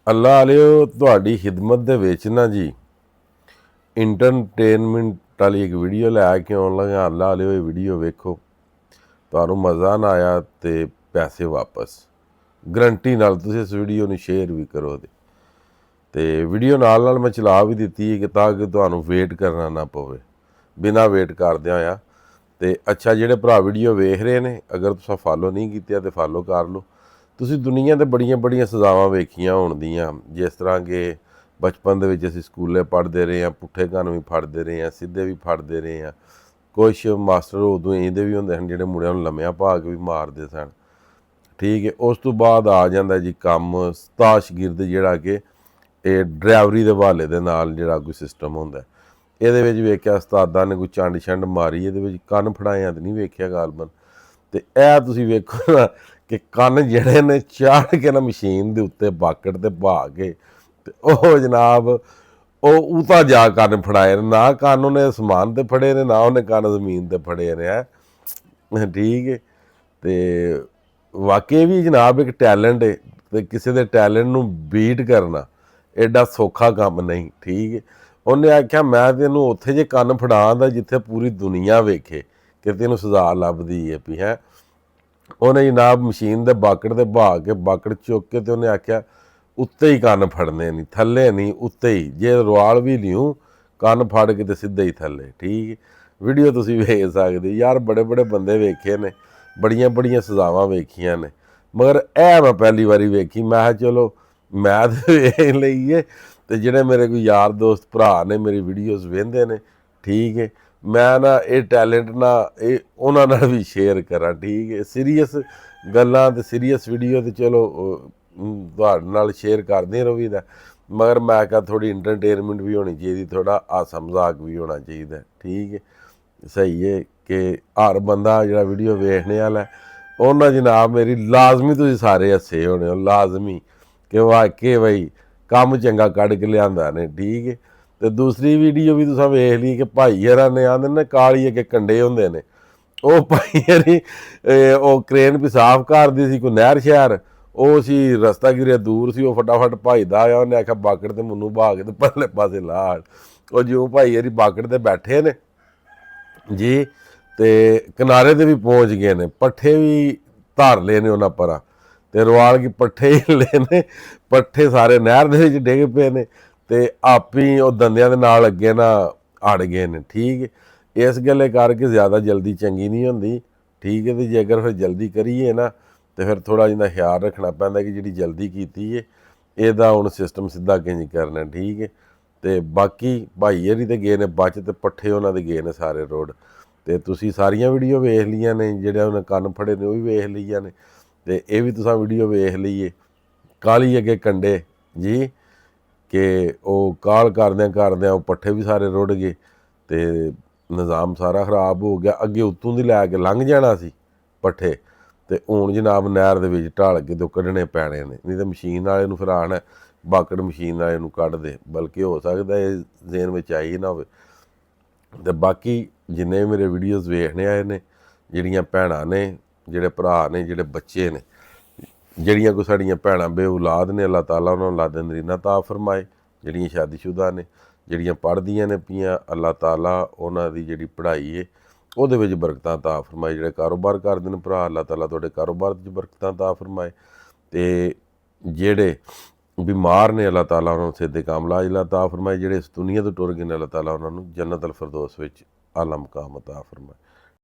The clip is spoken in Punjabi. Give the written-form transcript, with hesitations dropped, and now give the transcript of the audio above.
ਅੱਲਾ ਵਾਲਿਓ ਤੁਹਾਡੀ ਖਿਦਮਤ ਦੇ ਵਿੱਚ ਨਾ ਜੀ ਇੰਟਰਟੇਨਮੈਂਟ ਵਾਲੀ ਇੱਕ ਵੀਡੀਓ ਲੈ ਕੇ ਆਉਣ ਲੱਗਾ। ਅੱਲਾ ਵਾਲਿਓ ਇਹ ਵੀਡੀਓ ਵੇਖੋ, ਤੁਹਾਨੂੰ ਮਜ਼ਾ ਨਾ ਆਇਆ ਤੇ ਪੈਸੇ ਵਾਪਸ ਗਰੰਟੀ ਨਾਲ। ਤੁਸੀਂ ਇਸ ਵੀਡੀਓ ਨੂੰ ਸ਼ੇਅਰ ਵੀ ਕਰੋ ਤੇ ਵੀਡੀਓ ਨਾਲ ਨਾਲ ਮੈਂ ਚਲਾ ਵੀ ਦਿੱਤੀ ਕਿ ਤਾਂ ਕਿ ਤੁਹਾਨੂੰ ਵੇਟ ਕਰਨਾ ਨਾ ਪਵੇ, ਬਿਨਾਂ ਵੇਟ ਕਰਦਿਆਂ ਆ। ਤੇ ਅੱਛਾ, ਜਿਹੜੇ ਭਰਾ ਵੀਡੀਓ ਵੇਖ ਰਹੇ ਨੇ, ਅਗਰ ਤੁਸੀਂ ਫਾਲੋ ਨਹੀਂ ਕੀਤਾ ਤੇ ਫਾਲੋ ਕਰ ਲਓ। ਤੁਸੀਂ ਦੁਨੀਆ ਦੇ ਬੜੀਆਂ ਬੜੀਆਂ ਸਜ਼ਾਵਾਂ ਵੇਖੀਆਂ ਹੋਣ ਦੀਆਂ, ਜਿਸ ਤਰ੍ਹਾਂ ਕਿ ਬਚਪਨ ਦੇ ਵਿੱਚ ਅਸੀਂ ਸਕੂਲੇ ਪੜ੍ਹਦੇ ਰਹੇ ਹਾਂ, ਪੁੱਠੇ ਕੰਨ ਵੀ ਫੜਦੇ ਰਹੇ ਹਾਂ, ਸਿੱਧੇ ਵੀ ਫੜਦੇ ਰਹੇ ਹਾਂ। ਕੁਛ ਮਾਸਟਰ ਉਦੋਂ ਇਹਦੇ ਵੀ ਹੁੰਦੇ ਹਨ ਜਿਹੜੇ ਮੁੰਡਿਆਂ ਨੂੰ ਲੰਮਿਆਂ ਪਾ ਕੇ ਵੀ ਮਾਰਦੇ ਸਨ। ਠੀਕ ਹੈ, ਉਸ ਤੋਂ ਬਾਅਦ ਆ ਜਾਂਦਾ ਜੀ ਕੰਮ ਸ਼ਾਗਿਰਦ, ਜਿਹੜਾ ਕਿ ਇਹ ਡਰਾਈਵਰੀ ਦੇ ਹਵਾਲੇ ਦੇ ਨਾਲ ਜਿਹੜਾ ਕੋਈ ਸਿਸਟਮ ਹੁੰਦਾ। ਇਹਦੇ ਵਿੱਚ ਵੇਖਿਆ ਉਸਤਾਦਾਂ ਨੇ ਕੋਈ ਚੰਡ ਛੰਡ ਮਾਰੀ, ਇਹਦੇ ਵਿੱਚ ਕੰਨ ਫੜਾਇਆ ਤਾਂ ਨਹੀਂ ਵੇਖਿਆ ਗਾਲਬਨ। ਤੇ ਇਹ ਤੁਸੀਂ ਵੇਖੋ ਨਾ ਕਿ ਕੰਨ ਜਿਹੜੇ ਨੇ ਚਾੜ ਕੇ ਨਾ ਮਸ਼ੀਨ ਦੇ ਉੱਤੇ ਬਾਕਟ ਤੇ ਪਾ ਕੇ ਤੇ ਉਹ ਜਨਾਬ ਉਹ ਉਤਾ ਜਾ ਕੰਨ ਫੜਾਏ ਨੇ। ਨਾ ਕੰਨ ਉਹਨੇ ਅਸਮਾਨ ਤੇ ਫੜੇ ਨੇ, ਨਾ ਉਹਨੇ ਕੰਨ ਜ਼ਮੀਨ ਤੇ ਫੜੇ ਨੇ। ਠੀਕ ਹੈ, ਤੇ ਵਾਕਈ ਵੀ ਜਨਾਬ ਇੱਕ ਟੈਲੈਂਟ ਹੈ, ਤੇ ਕਿਸੇ ਦੇ ਟੈਲੈਂਟ ਨੂੰ ਬੀਟ ਕਰਨਾ ਐਡਾ ਸੌਖਾ ਕੰਮ ਨਹੀਂ। ਠੀਕ ਹੈ, ਉਹਨੇ ਆਖਿਆ ਮੈਂ ਤੈਨੂੰ ਉੱਥੇ ਜੇ ਕੰਨ ਫੜਾਉਂਦਾ ਜਿੱਥੇ ਪੂਰੀ ਦੁਨੀਆ ਵੇਖੇ ਕਿ ਤੈਨੂੰ ਸਜ਼ਾ ਲੱਭਦੀ ਹੈ ਵੀ ਹੈ। ਉਹਨੇ ਜਨਾਬ ਮਸ਼ੀਨ ਦੇ ਬਾਕੜ ਤੇ ਬਹਾ ਕੇ ਬਾਕੜ ਚੁੱਕ ਕੇ ਤੇ ਉਹਨੇ ਆਖਿਆ ਉੱਤੇ ਹੀ ਕੰਨ ਫੜਨੇ ਨਹੀਂ, ਥੱਲੇ ਨਹੀਂ, ਉੱਤੇ ਹੀ। ਜੇ ਰਵਾਲ ਵੀ ਲਿਓ ਕੰਨ ਫੜ ਕੇ ਤੇ ਸਿੱਧਾ ਹੀ ਥੱਲੇ। ਠੀਕ, ਵੀਡੀਓ ਤੁਸੀਂ ਵੇਖ ਸਕਦੇ ਯਾਰ। ਬੜੇ ਬੜੇ ਬੰਦੇ ਵੇਖੇ ਨੇ, ਬੜੀਆਂ ਬੜੀਆਂ ਸਜ਼ਾਵਾਂ ਵੇਖੀਆਂ ਨੇ, ਮਗਰ ਇਹ ਮੈਂ ਪਹਿਲੀ ਵਾਰੀ ਵੇਖੀ। ਮੈਂ ਕਿਹਾ ਚਲੋ ਮੈਂ ਤਾਂ ਵੇਖ ਲਈਏ, ਤੇ ਜਿਹੜੇ ਮੇਰੇ ਕੋਈ ਯਾਰ ਦੋਸਤ ਭਰਾ ਨੇ ਮੇਰੀ ਵੀਡੀਓਜ਼ ਵੇਖਦੇ ਨੇ, ਠੀਕ ਹੈ, ਮੈਂ ਨਾ ਇਹ ਟੈਲੈਂਟ ਨਾ ਇਹ ਉਹਨਾਂ ਨਾਲ ਵੀ ਸ਼ੇਅਰ ਕਰਾਂ। ਠੀਕ ਹੈ, ਸੀਰੀਅਸ ਗੱਲਾਂ ਤੇ ਸੀਰੀਅਸ ਵੀਡੀਓ ਤੇ ਚਲੋ ਤੁਹਾਡੇ ਨਾਲ ਸ਼ੇਅਰ ਕਰਦੇ ਰਹੀਦਾ, ਮਗਰ ਮੈਂ ਕਿਹਾ ਥੋੜ੍ਹੀ ਇੰਟਰਟੇਨਮੈਂਟ ਵੀ ਹੋਣੀ ਚਾਹੀਦੀ, ਥੋੜ੍ਹਾ ਹਾਸਾ ਮਜ਼ਾਕ ਵੀ ਹੋਣਾ ਚਾਹੀਦਾ। ਠੀਕ ਹੈ, ਸਹੀ ਹੈ ਕਿ ਹਰ ਬੰਦਾ ਜਿਹੜਾ ਵੀਡੀਓ ਵੇਖਣੇ ਵਾਲਾ ਉਹਨਾਂ ਜਨਾਬ ਮੇਰੀ ਲਾਜ਼ਮੀ ਤੁਸੀਂ ਸਾਰੇ ਹੱਸੇ ਹੋਣੇ ਹੋ, ਲਾਜ਼ਮੀ ਕਿ ਵਾਕਈ ਬਈ ਕੰਮ ਚੰਗਾ ਕੱਢ ਕੇ ਲਿਆਂਦਾ ਨੇ। ਠੀਕ ਹੈ, ਤੇ ਦੂਸਰੀ ਵੀਡੀਓ ਵੀ ਤੁਸੀਂ ਵੇਖ ਲਈ ਕਿ ਭਾਈ ਹਰਾਂ ਨੇ ਆਂਦੇ ਨੇ ਕਾਲੀ ਅੱਗੇ ਕੰਡੇ ਹੁੰਦੇ ਨੇ, ਉਹ ਭਾਈ ਹਰੀ ਉਹ ਕਰੇਨ ਵੀ ਸਾਫ਼ ਕਰਦੀ ਸੀ ਕੋਈ ਨਹਿਰ ਸ਼ਹਿਰ, ਉਹ ਸੀ ਰਸਤਾ ਗਿਰਿਆ ਦੂਰ ਸੀ, ਉਹ ਫਟਾਫਟ ਭੱਜਦਾ ਆਇਆ। ਉਹਨੇ ਆਖਿਆ ਬਾਕੜ ਤੇ ਮੈਨੂੰ ਬਹਾ ਕੇ ਤੇ ਪਰਲੇ ਪਾਸੇ ਲਾ। ਉਹ ਜਿਉਂ ਭਾਈ ਹਰੀ ਬਾਕੜ ਤੇ ਬੈਠੇ ਨੇ ਜੀ, ਤੇ ਕਿਨਾਰੇ ਤੇ ਵੀ ਪਹੁੰਚ ਗਏ ਨੇ, ਪੱਠੇ ਵੀ ਧਾਰ ਲਏ ਨੇ ਉਹਨਾਂ ਪਰਾਂ, ਤੇ ਰਵਾਲ ਕੀ ਪੱਠੇ ਹੀ ਲਏ ਨੇ, ਪੱਠੇ ਸਾਰੇ ਨਹਿਰ ਦੇ ਵਿੱਚ ਡਿੱਗ ਪਏ ਨੇ, ਤੇ ਆਪੀ ਉਹ ਦੰਦਿਆਂ ਦੇ ਨਾਲ ਅੱਗੇ ਨਾ ਅੜ ਗਏ ਨੇ। ਠੀਕ, ਇਸ ਗੱਲੇ ਕਰਕੇ ਜ਼ਿਆਦਾ ਜਲਦੀ ਚੰਗੀ ਨਹੀਂ ਹੁੰਦੀ। ਠੀਕ ਹੈ, ਤੇ ਜੇ ਅਗਰ ਫਿਰ ਜਲਦੀ ਕਰੀਏ ਨਾ ਤੇ ਫਿਰ ਥੋੜ੍ਹਾ ਜਿਹਾ ਖਿਆਲ ਰੱਖਣਾ ਪੈਂਦਾ ਕਿ ਜਿਹੜੀ ਜਲਦੀ ਕੀਤੀ ਹੈ ਇਹਦਾ ਹੁਣ ਸਿਸਟਮ ਸਿੱਧਾ ਕਿੰਝ ਕਰਨਾ। ਠੀਕ ਹੈ, ਤੇ ਬਾਕੀ ਭਾਈ ਹਰੀ ਤੇ ਗਏ ਨੇ ਬਚ, ਤੇ ਪੱਠੇ ਉਹਨਾਂ ਦੇ ਗਏ ਨੇ ਸਾਰੇ ਰੋਡ। ਤੇ ਤੁਸੀਂ ਸਾਰੀਆਂ ਵੀਡੀਓ ਵੇਖ ਲਈਆਂ ਨੇ, ਜਿਹੜੇ ਉਹਨੇ ਕੰਨ ਫੜੇ ਨੇ ਉਹ ਵੀ ਵੇਖ ਲਈਆਂ ਨੇ, ਤੇ ਇਹ ਵੀ ਤੁਸੀਂ ਵੀਡੀਓ ਵੇਖ ਲਈਏ ਕਾਲੀ ਅੱਗੇ ਕੰਡੇ ਜੀ, ਕਿ ਉਹ ਕਾਲ ਕਰਦਿਆਂ ਕਰਦਿਆਂ ਉਹ ਪੱਠੇ ਵੀ ਸਾਰੇ ਰੁੜ ਗਏ, ਤੇ ਨਿਜ਼ਾਮ ਸਾਰਾ ਖਰਾਬ ਹੋ ਗਿਆ। ਅੱਗੇ ਉੱਤੋਂ ਦੀ ਲੈ ਕੇ ਲੰਘ ਜਾਣਾ ਸੀ ਪੱਠੇ, ਤੇ ਹੁਣ ਜਨਾਬ ਨਹਿਰ ਦੇ ਵਿੱਚ ਢਲ ਕੇ ਤੋਂ ਕੱਢਣੇ ਪੈਣੇ ਨੇ, ਨਹੀਂ ਤਾਂ ਮਸ਼ੀਨ ਵਾਲੇ ਨੂੰ ਫਿਰ ਆਉਣਾ ਬਾਕੜ ਮਸ਼ੀਨ ਵਾਲੇ ਨੂੰ ਕੱਢ ਦੇ। ਬਲਕਿ ਹੋ ਸਕਦਾ ਇਹ ਜ਼ੇਨ ਵਿੱਚ ਆਈ ਨਾ ਹੋਵੇ। ਤੇ ਬਾਕੀ ਜਿੰਨੇ ਮੇਰੇ ਵੀਡੀਓਜ਼ ਵੇਖਣੇ ਆਏ ਨੇ, ਜਿਹੜੀਆਂ ਭੈਣਾਂ ਨੇ, ਜਿਹੜੇ ਭਰਾ ਨੇ, ਜਿਹੜੇ ਬੱਚੇ ਨੇ, ਜਿਹੜੀਆਂ ਕੋਈ ਸਾਡੀਆਂ ਭੈਣਾਂ ਬੇਔਲਾਦ ਨੇ, ਅੱਲਾਹ ਤਾਲਾ ਉਹਨਾਂ ਨੂੰ ਔਲਾਦ ਨਰੀਨਾ ਤਾ ਫਰਮਾਏ। ਜਿਹੜੀਆਂ ਸ਼ਾਦੀशुदा ਨੇ, ਜਿਹੜੀਆਂ ਪੜ੍ਹਦੀਆਂ ਨੇ ਪਈਆਂ, ਅੱਲਾਹ ਤਾਲਾ ਉਹਨਾਂ ਦੀ ਜਿਹੜੀ ਪੜ੍ਹਾਈ ਹੈ ਉਹਦੇ ਵਿੱਚ ਬਰਕਤਾਂ ਤਾ ਫਰਮਾਏ। ਜਿਹੜੇ ਕਾਰੋਬਾਰ ਕਰਦੇ ਨੇ ਭਰਾ, ਅੱਲਾਹ ਤਾਲਾ ਤੁਹਾਡੇ ਕਾਰੋਬਾਰ 'ਚ ਬਰਕਤਾਂ ਤਾ ਫਰਮਾਏ। ਤੇ ਜਿਹੜੇ ਬਿਮਾਰ ਨੇ, ਅੱਲਾਹ ਤਾਲਾ ਉਹਨਾਂ ਨੂੰ ਸਿਹਤ ਕਾਮਲਾ ਇਲਾ ਤਾ ਫਰਮਾਏ। ਜਿਹੜੇ ਇਸ ਦੁਨੀਆ ਤੋਂ ਟੁਰ ਗਏ ਨੇ, ਅੱਲਾਹ ਤਾਲਾ ਉਹਨਾਂ ਨੂੰ ਜੰਨਤ ਅਲ ਫਿਰਦੌਸ ਵਿੱਚ ਆਲਾ ਮਕਾਮ ਅਤਾ ਫਰਮਾਏ।